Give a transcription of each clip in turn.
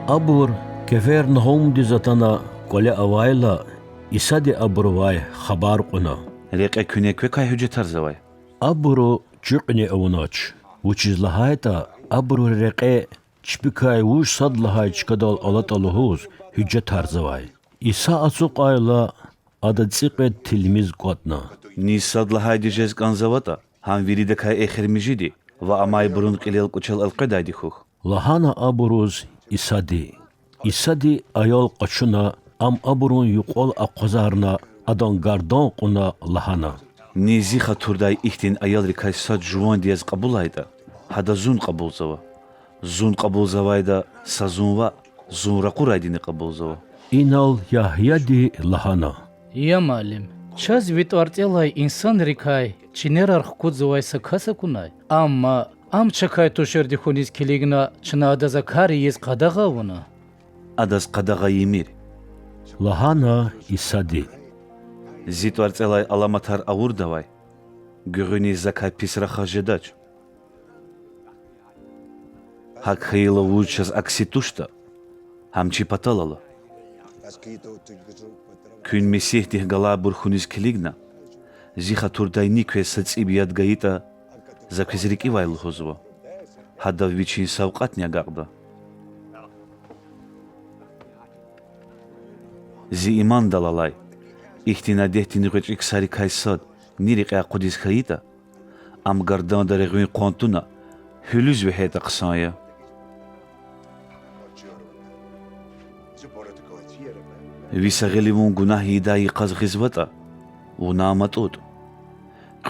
Abur Capernaum di zatana kole avayla isadi aburvay khabar quna. ريق كونيك وكاي هجة ترزواي Aburu çuqni avunach. Which is lahayta aburu reqe çpikay wuş sad lahay çkadal alataluhuz hüccet tarzavay. İsa asuq ayla ada tsiqet tilmiz qotna. نيساد لهاي دي جيز كانزواتا هان فيريدا كاي اخر مجيدي واماي برون قليل قچل القدا دي خوخ Lahana aburuz isadi. İsadi ayol qaçuna am aburun yuqol aqazarna adan gardon quna lahana. نيزي خطورداي اختين ايال ريكاي ساد جوان ديز قبولايدا هذا زون قبول زوا زون قبول زوايدا سازون وا زون رقوراي دي قبول زوا İnal Yahya di lahana. Я малим. Час витвартелай инсан рикай, чинерар хкудзувайса касакунай. Амма ам чакай тушерди хунис килигна чнаада закари ез қадағауна. اداز قدغا يمير Lahana isadi. زيتوارتلاي علامتار اور دواي گروني زكاي بيسرا خاجداچ هاك خيلا وچاز اكسيتوشتا همچي паталала كون مسيح دي غلا برخونيز كليغنا زيخا تورداي نيكوي سацибият гаита заквизрики вайл хозва хада вичин савқатня гагда زي إيمان دلالای احتنا دهتین رجع سری کایساد نیری قدیس خیتا ام گردان در روی قانتونا هلوز به هیت قصایا ویساقلیمون گناهی دایی قز غزوتا و نامت اود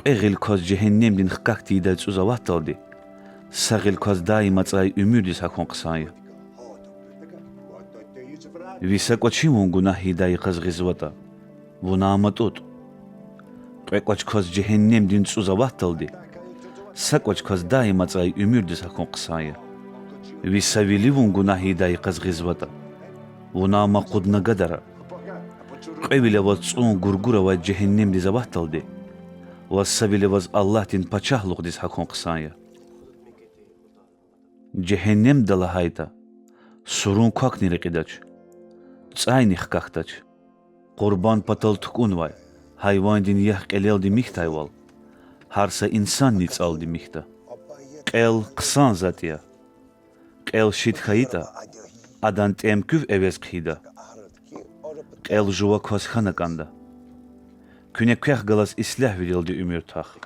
قیل کاز جهنم دین خکاکتی داد سوزاوات دادی ساقل کاز دایی متای امیدی ساکن قصایا ویساقچیمون گناهی دایی قز غزوتا ونامتود قيقوش كوز جهنم دين سوزاوات تلدي ساقوش كوز داي متاي اميردي ساكون قصايا ويساويلي ون گناهي داي قز غزوتا وناما قدنا قدرا قيويلي وصون گرگورا و جهنم دي زوات تلدي وساويلي وز الله دين پاچاهلوق دي ساكون قصايا جهنم دلا هايتا سورون كوك نيرقيداچ تسايني خكاختاچ قربان پتل تکون وای حیوان دین یه قلیل دی میخته وال هرسا انسان نیت آل دی میخته قل قسان زاتیا قل شید خیتا ادان تمکوف اوز قیدا قل جوا کاز خانه کنده کنه که غلاس اصلاح ویل دی امیر تاخ